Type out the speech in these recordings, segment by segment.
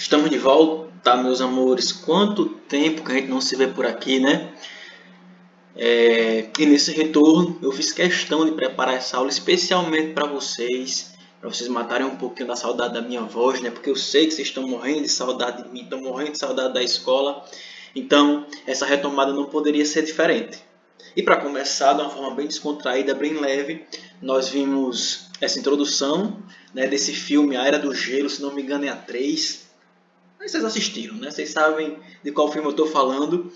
Estamos de volta, meus amores. Quanto tempo que a gente não se vê por aqui, né? E nesse retorno eu fiz questão de preparar essa aula especialmente para vocês matarem um pouquinho da saudade da minha voz, né? Porque eu sei que vocês estão morrendo de saudade de mim, estão morrendo de saudade da escola. Então, essa retomada não poderia ser diferente. E para começar, de uma forma bem descontraída, bem leve, nós vimos essa introdução, né, desse filme A Era do Gelo, se não me engano é a 3. Vocês assistiram, né? Vocês sabem de qual filme eu estou falando.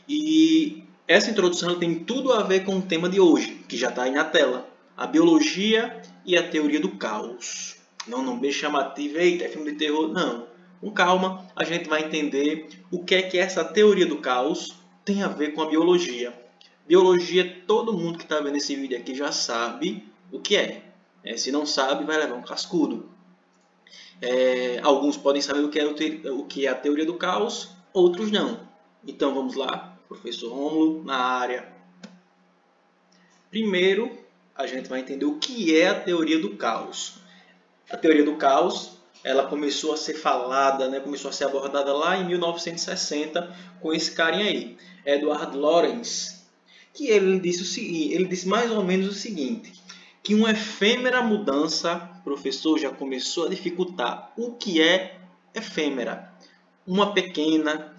E essa introdução tem tudo a ver com o tema de hoje, que já está aí na tela. A biologia e a teoria do caos. Não bem chamativo, eita, é filme de terror. Não. Com calma, a gente vai entender o que é essa teoria do caos tem a ver com a biologia. Biologia, todo mundo que está vendo esse vídeo aqui já sabe o que é. Se não sabe, vai levar um cascudo. Alguns podem saber o que é a teoria do caos, outros não. Então vamos lá, professor Rômulo na área. Primeiro, a gente vai entender o que é a teoria do caos. A teoria do caos, ela começou a ser falada, né, começou a ser abordada lá em 1960 com esse carinha aí, Edward Lorenz, que ele disse mais ou menos o seguinte, que uma efêmera mudança, professor, já começou a dificultar. O que é efêmera? Uma pequena,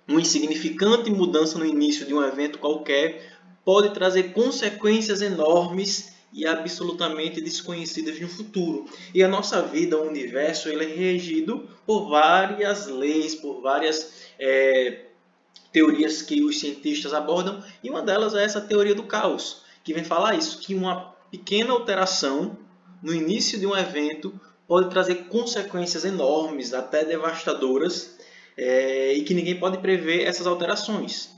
uma insignificante mudança no início de um evento qualquer pode trazer consequências enormes e absolutamente desconhecidas no futuro. E a nossa vida, o universo, ele é regido por várias leis, por várias teorias que os cientistas abordam, e uma delas é essa teoria do caos, que vem falar isso, que uma pequena alteração no início de um evento pode trazer consequências enormes, até devastadoras, e que ninguém pode prever essas alterações.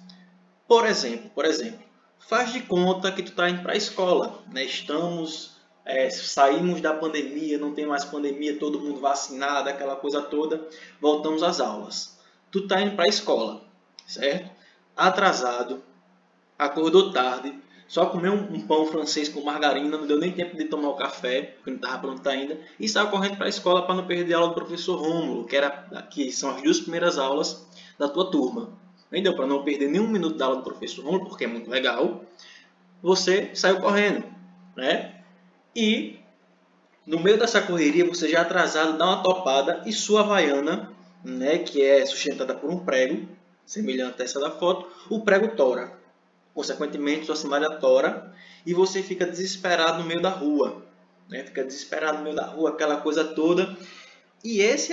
Por exemplo, faz de conta que tu está indo para a escola, né? Saímos da pandemia, não tem mais pandemia, todo mundo vacinado, aquela coisa toda, voltamos às aulas. Tu está indo para a escola, certo? Atrasado, acordou tarde, só comeu um pão francês com margarina, não deu nem tempo de tomar o café, porque não estava pronto ainda, e saiu correndo para a escola para não perder a aula do professor Rômulo, que são as 2 primeiras aulas da tua turma. Entendeu? Para não perder nenhum minuto da aula do professor Rômulo, porque é muito legal, você saiu correndo, né? E no meio dessa correria, você já atrasado, dá uma topada e sua havaiana, né, que é sustentada por um prego, semelhante a essa da foto, o prego tora. Consequentemente, sua sandália tora e você fica desesperado no meio da rua. Né? Fica desesperado no meio da rua, aquela coisa toda. E esse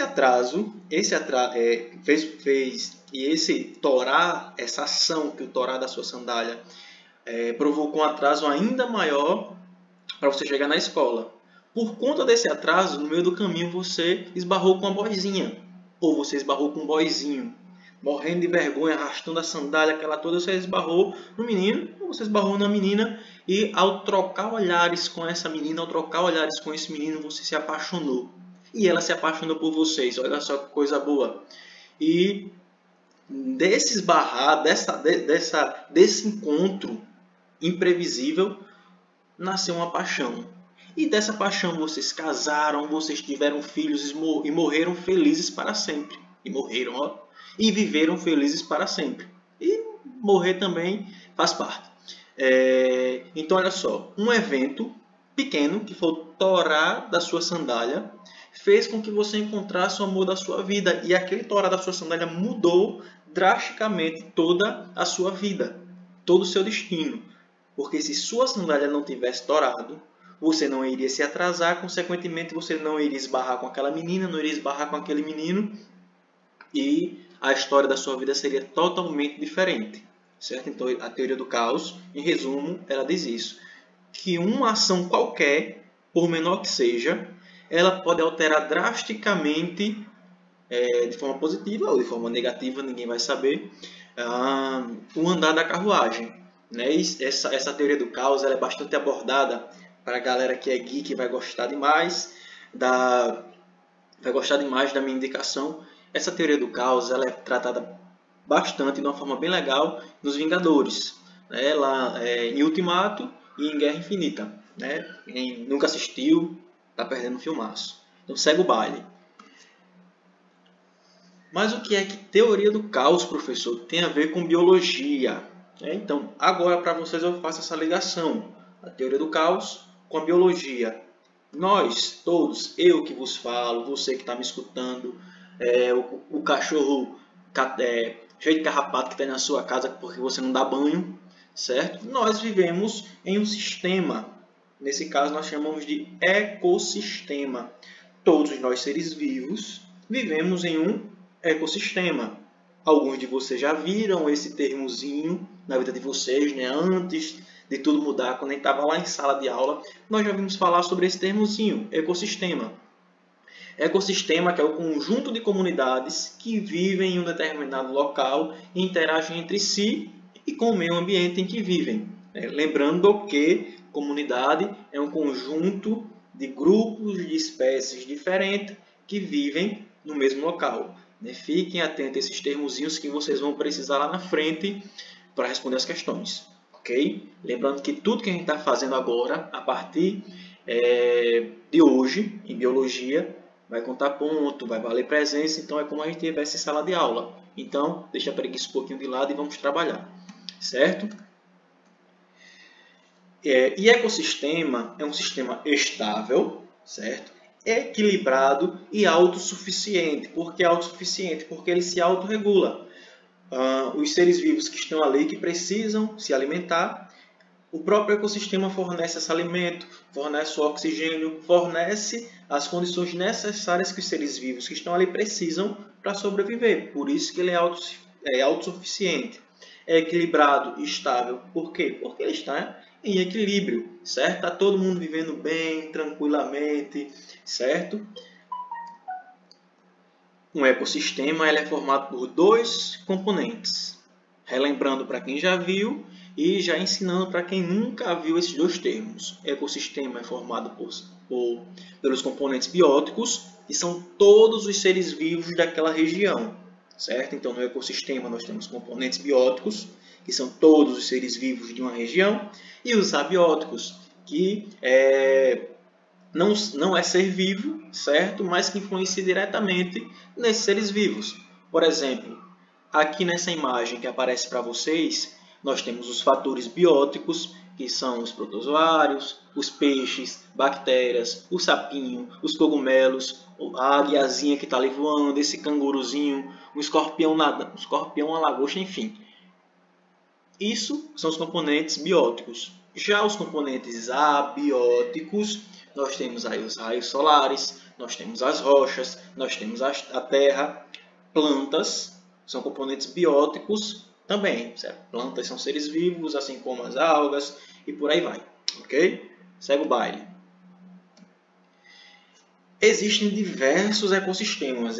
torar, essa ação que o torar da sua sandália provocou um atraso ainda maior para você chegar na escola. Por conta desse atraso, no meio do caminho você esbarrou com uma boizinha, ou você esbarrou com um boizinho, morrendo de vergonha, arrastando a sandália, aquela toda, você esbarrou no menino, ou você esbarrou na menina, e ao trocar olhares com essa menina, ao trocar olhares com esse menino, você se apaixonou. E ela se apaixonou por vocês, olha só que coisa boa. E desse esbarrar, desse encontro imprevisível, nasceu uma paixão. E dessa paixão vocês casaram, vocês tiveram filhos e morreram felizes para sempre. E viveram felizes para sempre. E morrer também faz parte. Então olha só, um evento pequeno, que foi o torar da sua sandália, fez com que você encontrasse o amor da sua vida. E aquele torar da sua sandália mudou drasticamente toda a sua vida, todo o seu destino. Porque se sua sandália não tivesse torado, você não iria se atrasar, consequentemente você não iria esbarrar com aquela menina, não iria esbarrar com aquele menino, e a história da sua vida seria totalmente diferente. Certo? Então a teoria do caos, em resumo, ela diz isso, que uma ação qualquer, por menor que seja, ela pode alterar drasticamente, de forma positiva ou de forma negativa, ninguém vai saber, o andar da carruagem. Né? E essa teoria do caos ela é bastante abordada para a galera que é geek, vai gostar demais da minha indicação. Essa teoria do caos ela é tratada bastante, de uma forma bem legal, nos Vingadores, né? Lá em Ultimato e em Guerra Infinita. Né? Quem nunca assistiu, está perdendo um filmaço. Então segue o baile. Mas o que é que teoria do caos, professor, tem a ver com biologia? Então, agora para vocês eu faço essa ligação. A teoria do caos com a biologia. Nós, todos, eu que vos falo, você que está me escutando, o cachorro cheio de carrapato que está na sua casa porque você não dá banho, certo? Nós vivemos em um sistema. Nesse caso, nós chamamos de ecossistema. Todos nós, seres vivos, vivemos em um ecossistema. Alguns de vocês já viram esse termozinho na vida de vocês, né? Antes de tudo mudar, quando a gente estava lá em sala de aula, nós já vimos falar sobre esse termozinho, ecossistema. Ecossistema, que é o conjunto de comunidades que vivem em um determinado local e interagem entre si e com o meio ambiente em que vivem. Lembrando que comunidade é um conjunto de grupos de espécies diferentes que vivem no mesmo local. Fiquem atentos a esses termozinhos que vocês vão precisar lá na frente para responder as questões. Ok? Lembrando que tudo que a gente está fazendo agora, a partir de hoje, em biologia, vai contar ponto, vai valer presença, então é como a gente tivesse em sala de aula. Então, deixa a preguiça um pouquinho de lado e vamos trabalhar. Certo? E ecossistema é um sistema estável, certo? Equilibrado e autossuficiente. Por que autossuficiente? Porque ele se autorregula. Os seres vivos que estão ali, que precisam se alimentar, o próprio ecossistema fornece esse alimento, fornece o oxigênio, fornece as condições necessárias que os seres vivos que estão ali precisam para sobreviver. Por isso que ele é autossuficiente. É equilibrado e estável. Por quê? Porque ele está em equilíbrio, certo? Está todo mundo vivendo bem, tranquilamente, certo? Um ecossistema ele é formado por dois componentes. Relembrando para quem já viu e já ensinando para quem nunca viu esses dois termos. Ecossistema é formado pelos componentes bióticos, que são todos os seres vivos daquela região, certo? Então, no ecossistema nós temos componentes bióticos, que são todos os seres vivos de uma região, e os abióticos, que não é ser vivo, certo? Mas que influencia diretamente nesses seres vivos. Por exemplo, aqui nessa imagem que aparece para vocês, nós temos os fatores bióticos, que são os protozoários, os peixes, bactérias, o sapinho, os cogumelos, a águiazinha que está ali voando, esse canguruzinho, um escorpião nadando, um escorpião, uma lagosta, enfim. Isso são os componentes bióticos. Já os componentes abióticos, nós temos aí os raios solares, nós temos as rochas, nós temos a terra, plantas, são componentes bióticos também, certo? Plantas são seres vivos, assim como as algas e por aí vai, ok? Segue o baile. Existem diversos ecossistemas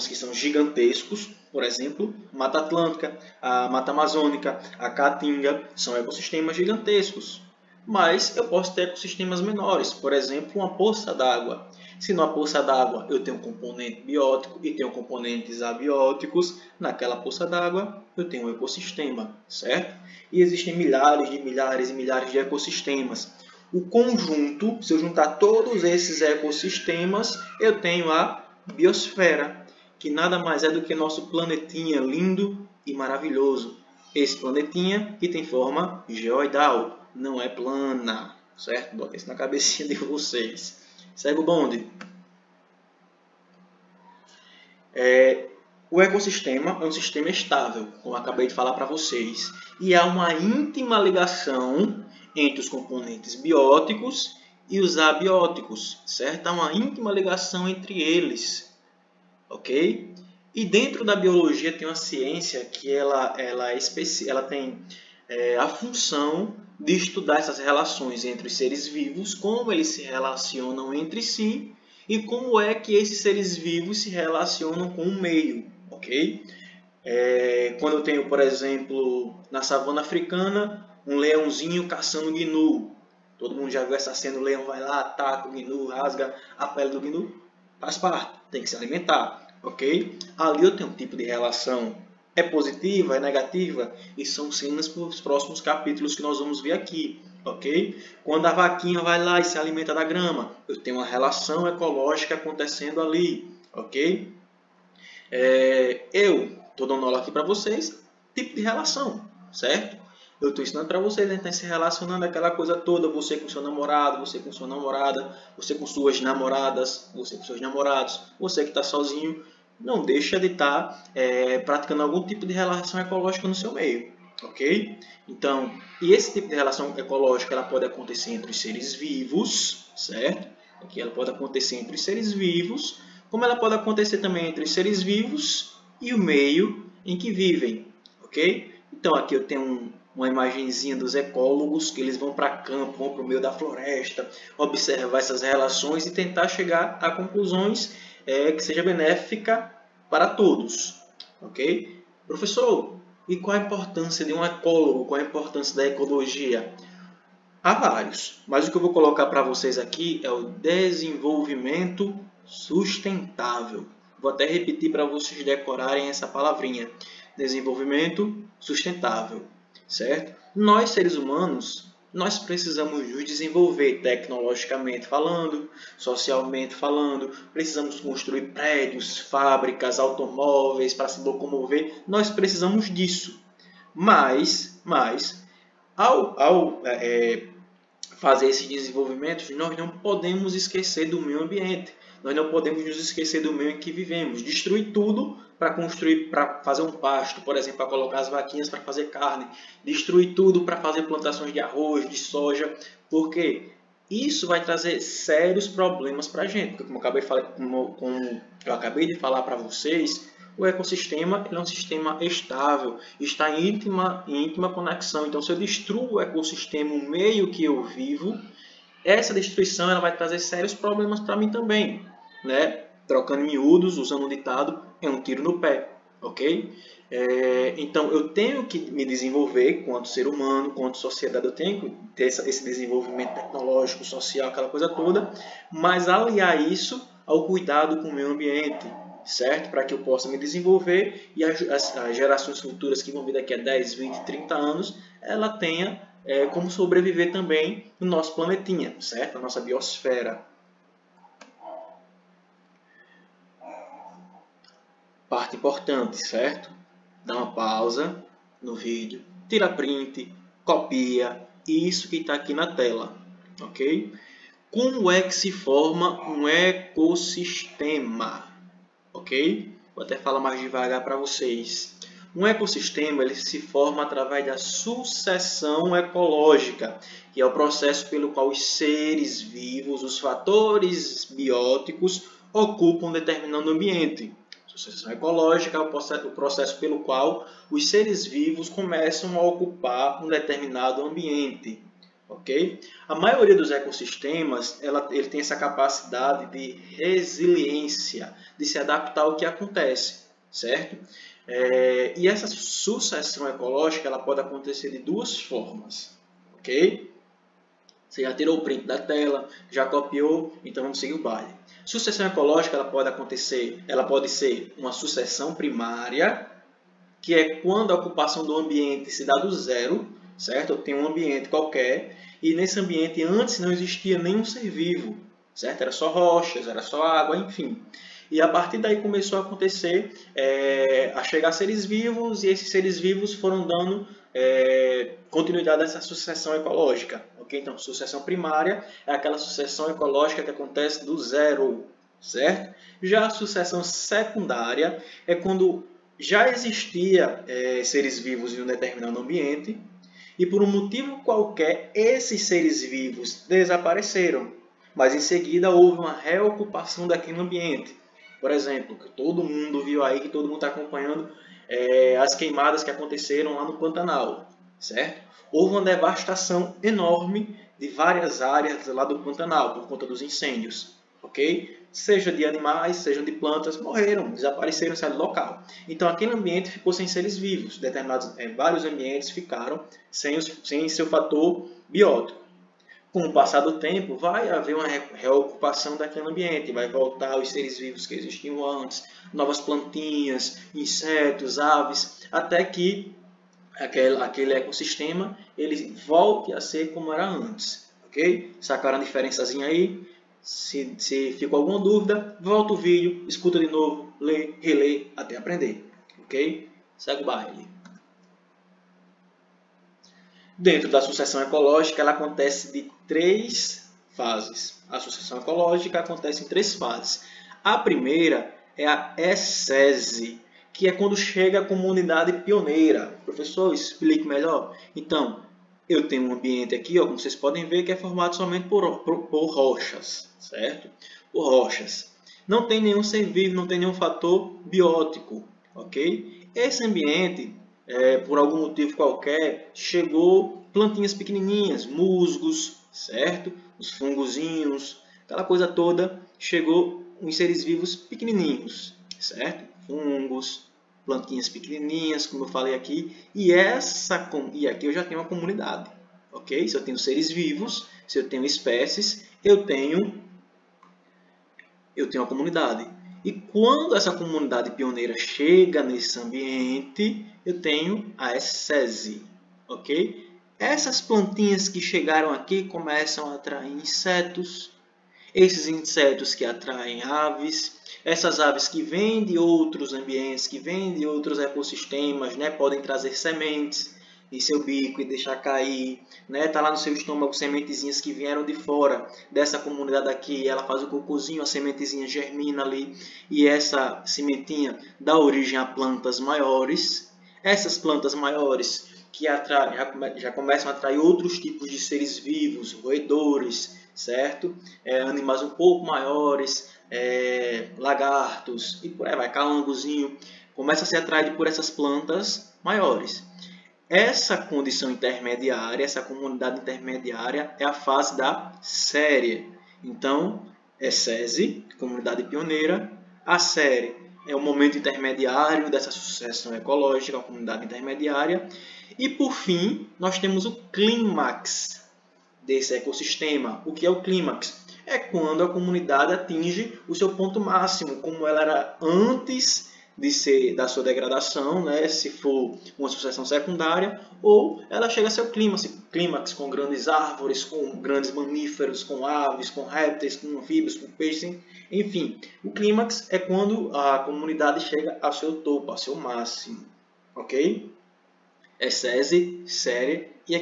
que são gigantescos, por exemplo, Mata Atlântica, a Mata Amazônica, a Caatinga, são ecossistemas gigantescos. Mas eu posso ter ecossistemas menores, por exemplo, uma poça d'água. Se numa poça d'água eu tenho um componente biótico e tenho componentes abióticos, naquela poça d'água eu tenho um ecossistema, certo? E existem milhares e milhares de ecossistemas. O conjunto, se eu juntar todos esses ecossistemas, eu tenho a biosfera, que nada mais é do que nosso planetinha lindo e maravilhoso. Esse planetinha que tem forma geoidal, não é plana, certo? Bota isso na cabecinha de vocês. Segue o bonde. O ecossistema é um sistema estável, como eu acabei de falar para vocês. E há uma íntima ligação entre os componentes bióticos e os abióticos, certo? Há uma íntima ligação entre eles, ok? E dentro da biologia tem uma ciência que ela tem a função de estudar essas relações entre os seres vivos, como eles se relacionam entre si e como é que esses seres vivos se relacionam com o meio, ok? Quando eu tenho, por exemplo, na savana africana, um leãozinho caçando um gnu. Todo mundo já viu essa cena, o leão vai lá, ataca o gnu, rasga a pele do gnu. Faz parte, tem que se alimentar, ok? Ali eu tenho um tipo de relação. É positiva, é negativa? E são cenas para os próximos capítulos que nós vamos ver aqui, ok? Quando a vaquinha vai lá e se alimenta da grama, eu tenho uma relação ecológica acontecendo ali, ok? Eu estou dando aula aqui para vocês, tipo de relação, certo? Eu estou ensinando para vocês, a gente está se relacionando, aquela coisa toda, você com seu namorado, você com sua namorada, você com suas namoradas, você com seus namorados, você que está sozinho, não deixa de estar praticando algum tipo de relação ecológica no seu meio, ok? Então, e esse tipo de relação ecológica, ela pode acontecer entre os seres vivos, certo? Aqui ela pode acontecer entre os seres vivos, como ela pode acontecer também entre os seres vivos e o meio em que vivem, ok? Então aqui eu tenho uma imagenzinha dos ecólogos, que eles vão para campo, vão para o meio da floresta, observar essas relações e tentar chegar a conclusões que seja benéfica para todos, ok? Professor, e qual a importância de um ecólogo? Qual a importância da ecologia? Há vários, mas o que eu vou colocar para vocês aqui é o desenvolvimento sustentável. Vou até repetir para vocês decorarem essa palavrinha. Desenvolvimento sustentável, certo? Nós, seres humanos, nós precisamos nos desenvolver tecnologicamente falando, socialmente falando, precisamos construir prédios, fábricas, automóveis para se locomover. Nós precisamos disso. Mas ao fazer esses desenvolvimentos, nós não podemos esquecer do meio ambiente. Nós não podemos nos esquecer do meio em que vivemos. Destruir tudo para construir, para fazer um pasto, por exemplo, para colocar as vaquinhas para fazer carne. Destruir tudo para fazer plantações de arroz, de soja. Por quê? Isso vai trazer sérios problemas para a gente. Porque, como eu acabei de falar para vocês, o ecossistema é um sistema estável, está em íntima conexão. Então, se eu destruo o ecossistema, o meio que eu vivo, essa destruição ela vai trazer sérios problemas para mim também, né? Trocando miúdos, usando um ditado, é um tiro no pé, ok? Então, eu tenho que me desenvolver quanto ser humano, quanto sociedade, eu tenho que ter esse desenvolvimento tecnológico, social, aquela coisa toda, mas aliar isso ao cuidado com o meio ambiente, certo? Para que eu possa me desenvolver e as gerações futuras que vão vir daqui a 10, 20, 30 anos, ela tenha como sobreviver também no nosso planetinha, certo? Na nossa biosfera. Parte importante, certo? Dá uma pausa no vídeo, tira print, copia isso que está aqui na tela, ok? Como é que se forma um ecossistema? Ok? Vou até falar mais devagar para vocês. Um ecossistema ele se forma através da sucessão ecológica, que é o processo pelo qual os seres vivos, os fatores bióticos, ocupam um determinado ambiente. Sucessão ecológica é o processo pelo qual os seres vivos começam a ocupar um determinado ambiente. Okay? A maioria dos ecossistemas ele tem essa capacidade de resiliência, de se adaptar ao que acontece, certo? E essa sucessão ecológica ela pode acontecer de duas formas, ok? Você já tirou o print da tela, já copiou, então vamos seguir o baile. Sucessão ecológica ela pode ser uma sucessão primária, que é quando a ocupação do ambiente se dá do zero, certo? Eu tenho um ambiente qualquer e nesse ambiente antes não existia nenhum ser vivo, certo? Era só rochas, era só água, enfim. E a partir daí começou a acontecer, a chegar seres vivos e esses seres vivos foram dando continuidade a essa sucessão ecológica. Okay? Então, sucessão primária é aquela sucessão ecológica que acontece do zero, certo? Já a sucessão secundária é quando já existia seres vivos em um determinado ambiente e por um motivo qualquer esses seres vivos desapareceram, mas em seguida houve uma reocupação daquele ambiente. Por exemplo, que todo mundo viu aí, que todo mundo está acompanhando as queimadas que aconteceram lá no Pantanal, certo? Houve uma devastação enorme de várias áreas lá do Pantanal por conta dos incêndios, ok? Seja de animais, seja de plantas, morreram, desapareceram, saíram do local. Então aquele ambiente ficou sem seres vivos, vários ambientes ficaram sem seu fator biótico. Com o passar do tempo, vai haver uma reocupação daquele ambiente, vai voltar os seres vivos que existiam antes, novas plantinhas, insetos, aves, até que aquele ecossistema ele volte a ser como era antes. Ok? Sacaram a diferençazinha aí? Se ficou alguma dúvida, volta o vídeo, escuta de novo, ler, reler até aprender. Ok? Segue o baile. Dentro da sucessão ecológica, ela acontece de 3 fases. A sucessão ecológica acontece em 3 fases. A primeira é a ecese, que é quando chega a comunidade pioneira. Professor, explique melhor. Então, eu tenho um ambiente aqui, ó, como vocês podem ver, que é formado somente por rochas, certo? Por rochas. Não tem nenhum ser vivo, não tem nenhum fator biótico, ok? Esse ambiente, por algum motivo qualquer, chegou plantinhas pequenininhas, musgos, certo? Os fungozinhos, aquela coisa toda, chegou uns seres vivos pequenininhos, certo? Fungos, plantinhas pequenininhas, como eu falei aqui, e aqui eu já tenho uma comunidade, ok? Se eu tenho seres vivos, se eu tenho espécies, eu tenho uma comunidade. E quando essa comunidade pioneira chega nesse ambiente, eu tenho a ecese, ok? Essas plantinhas que chegaram aqui começam a atrair insetos, esses insetos que atraem aves, essas aves que vêm de outros ambientes, que vêm de outros ecossistemas, né, podem trazer sementes em seu bico e deixar cair, né, tá lá no seu estômago sementezinhas que vieram de fora dessa comunidade aqui, ela faz o cocôzinho, a sementezinha germina ali e essa sementinha dá origem a plantas maiores. Essas plantas maiores que já começam a atrair outros tipos de seres vivos, roedores, certo? Animais um pouco maiores, lagartos e por aí vai, calangozinho, começa a ser atraído por essas plantas maiores. Essa condição intermediária, essa comunidade intermediária é a fase da série. Então, ecese, comunidade pioneira, a série é o momento intermediário dessa sucessão ecológica, a comunidade intermediária, e por fim, nós temos o clímax desse ecossistema. O que é o clímax? É quando a comunidade atinge o seu ponto máximo, como ela era antes da sua degradação, né? Se for uma sucessão secundária, ou ela chega a seu clímax com grandes árvores, com grandes mamíferos, com aves, com répteis, com anfíbios, com peixes, enfim. O clímax é quando a comunidade chega ao seu topo, ao seu máximo, ok? Ecese, série e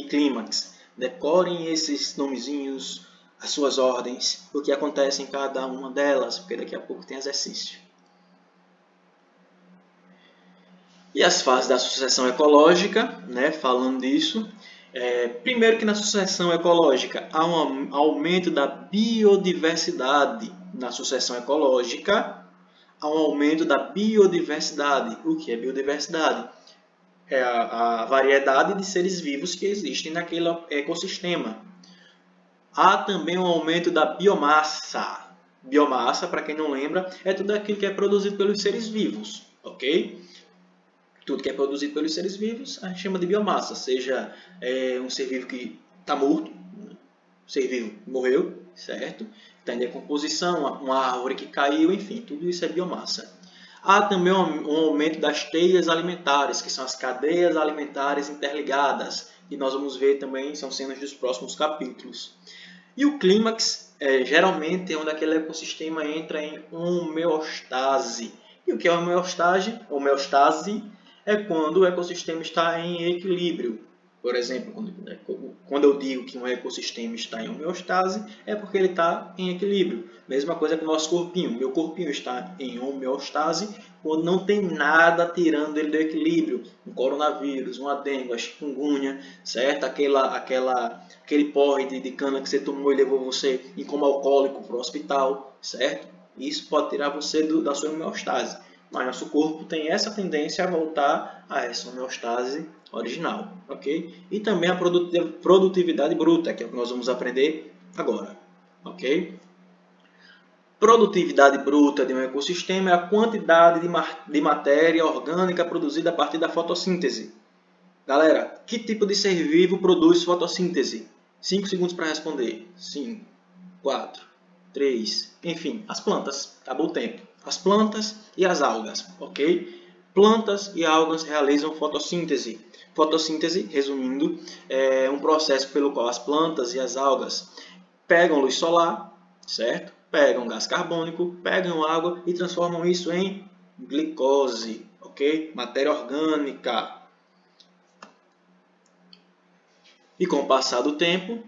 clímax. Decorem esses nomezinhos, as suas ordens, o que acontece em cada uma delas, porque daqui a pouco tem exercício. E as fases da sucessão ecológica, né, falando disso, primeiro que na sucessão ecológica há um aumento da biodiversidade. Na sucessão ecológica há um aumento da biodiversidade. O que é biodiversidade? É a variedade de seres vivos que existem naquele ecossistema. Há também um aumento da biomassa. Biomassa, para quem não lembra, é tudo aquilo que é produzido pelos seres vivos, ok? Tudo que é produzido pelos seres vivos a gente chama de biomassa, seja um ser vivo que está morto, um ser vivo morreu, certo? Está em decomposição, uma árvore que caiu, enfim, tudo isso é biomassa. Há também um aumento das teias alimentares, que são as cadeias alimentares interligadas, e nós vamos ver também, são cenas dos próximos capítulos. E o clímax, geralmente, é onde aquele ecossistema entra em homeostase. E o que é homeostase? Homeostase é quando o ecossistema está em equilíbrio. Por exemplo, quando eu digo que um ecossistema está em homeostase, é porque ele está em equilíbrio. Mesma coisa que o nosso corpinho. Meu corpinho está em homeostase quando não tem nada tirando ele do equilíbrio. Um coronavírus, uma dengue, uma chikungunya, certo? Aquele porre de cana que você tomou e levou você em coma alcoólico para o hospital, certo? Isso pode tirar você da sua homeostase. Mas nosso corpo tem essa tendência a voltar a essa homeostase original, ok? E também a produtividade bruta, que é o que nós vamos aprender agora, ok? Produtividade bruta de um ecossistema é a quantidade de matéria orgânica produzida a partir da fotossíntese. Galera, que tipo de ser vivo produz fotossíntese? 5 segundos para responder. 5, 4, 3, enfim, as plantas. Acabou o tempo. As plantas e as algas, ok? Plantas e algas realizam fotossíntese. Fotossíntese, resumindo, é um processo pelo qual as plantas e as algas pegam luz solar, certo? pegam gás carbônico, pegam água e transformam isso em glicose, ok? Matéria orgânica. E com o passar do tempo,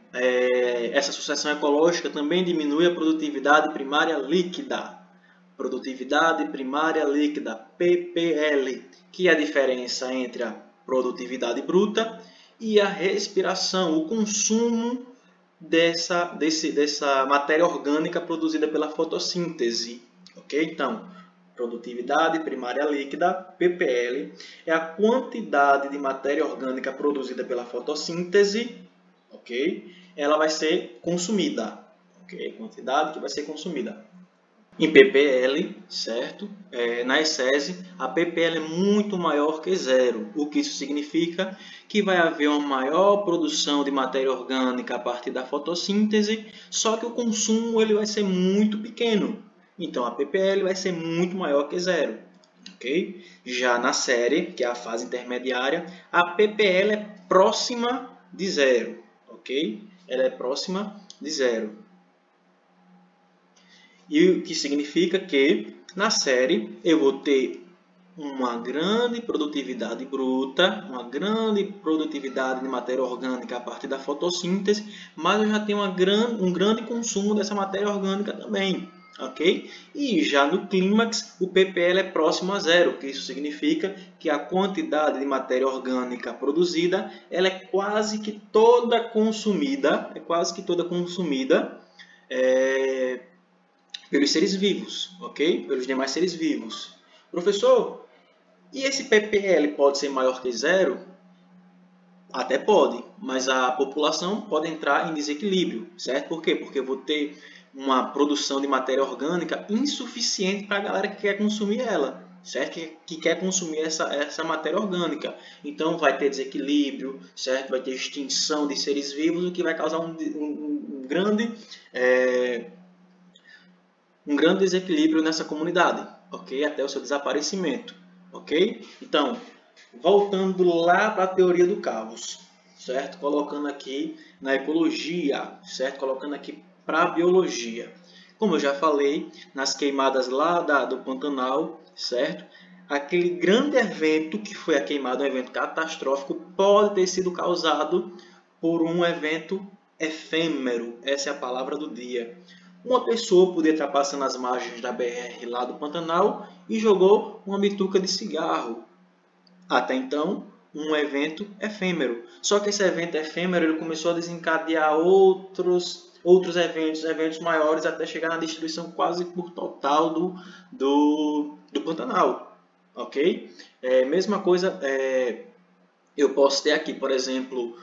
essa sucessão ecológica também diminui a produtividade primária líquida. Produtividade primária líquida, PPL, que é a diferença entre a produtividade bruta e a respiração, o consumo dessa matéria orgânica produzida pela fotossíntese. Ok? Então, produtividade primária líquida, PPL, é a quantidade de matéria orgânica produzida pela fotossíntese, ok? Ela vai ser consumida, ok? Quantidade que vai ser consumida. Em ppl, certo? Na ESESI, a ppl é muito maior que zero. O que isso significa? Que vai haver uma maior produção de matéria orgânica a partir da fotossíntese, só que o consumo ele vai ser muito pequeno. Então, a ppl vai ser muito maior que zero. Okay? Já na série, que é a fase intermediária, a ppl é próxima de zero. Okay? Ela é próxima de zero. E o que significa que na série eu vou ter uma grande produtividade bruta, uma grande produtividade de matéria orgânica a partir da fotossíntese, mas eu já tenho um grande consumo dessa matéria orgânica também. Ok? E já no clímax, o ppl é próximo a zero, que isso significa que a quantidade de matéria orgânica produzida ela é quase que toda consumida, pelos seres vivos, ok? Pelos demais seres vivos. Professor, e esse ppl pode ser maior que zero? Até pode, mas a população pode entrar em desequilíbrio, certo? Por quê? Porque eu vou ter uma produção de matéria orgânica insuficiente para a galera que quer consumir ela, certo? Que quer consumir essa matéria orgânica. Então vai ter desequilíbrio, certo? Vai ter extinção de seres vivos, o que vai causar um grande desequilíbrio nessa comunidade, ok? Até o seu desaparecimento, ok? Então, voltando lá para a teoria do caos, certo? Colocando aqui na ecologia, certo? Colocando aqui para a biologia. Como eu já falei, nas queimadas lá do Pantanal, certo? Aquele grande evento que foi a queimada, um evento catastrófico, pode ter sido causado por um evento efêmero. Essa é a palavra do dia. Uma pessoa podia estar passando as margens da BR lá do Pantanal e jogou uma bituca de cigarro. Até então, um evento efêmero. Só que esse evento efêmero ele começou a desencadear outros eventos maiores, até chegar na destruição quase por total do Pantanal. Ok? Mesma coisa, eu posso ter aqui, por exemplo,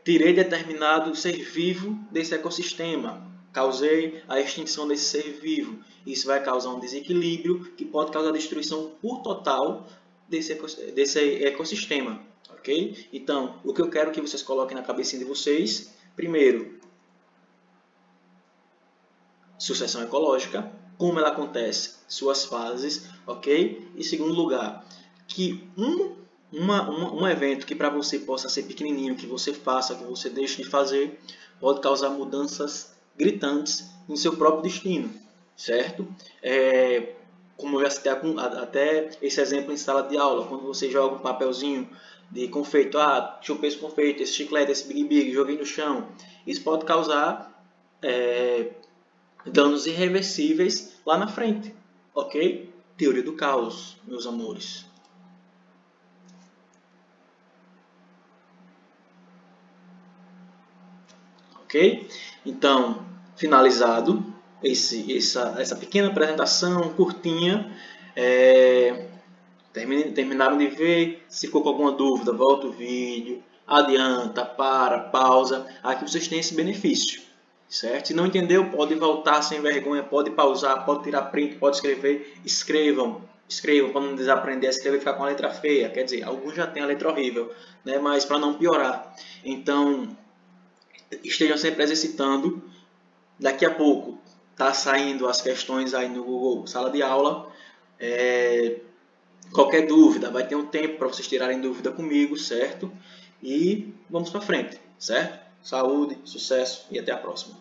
tirei determinado ser vivo desse ecossistema. Causei a extinção desse ser vivo. Isso vai causar um desequilíbrio que pode causar a destruição por total desse ecossistema. Ok? Então, o que eu quero que vocês coloquem na cabecinha de vocês, primeiro, sucessão ecológica, como ela acontece, suas fases, ok? E segundo lugar, que um evento que para você possa ser pequenininho, que você faça, que você deixe de fazer, pode causar mudanças gritantes em seu próprio destino, certo? Como eu já citei até esse exemplo em sala de aula, quando você joga um papelzinho de confeito, chupei esse confeito, esse chiclete, esse Big Big, joguei no chão, isso pode causar danos irreversíveis lá na frente, ok? Teoria do caos, meus amores. Ok? Então, finalizado essa pequena apresentação curtinha, terminaram de ver? Se ficou com alguma dúvida, volta o vídeo, adianta, pausa. Aqui vocês têm esse benefício, certo? Se não entendeu, pode voltar sem vergonha, pode pausar, pode tirar print, pode escrever. Escrevam para não desaprender a escrever e ficar com a letra feia. Quer dizer, alguns já têm a letra horrível, né? Mas para não piorar. Então, estejam sempre exercitando. Daqui a pouco tá saindo as questões aí no Google Sala de Aula. Qualquer dúvida, vai ter um tempo para vocês tirarem dúvida comigo, certo? E vamos para frente, certo? Saúde, sucesso e até a próxima.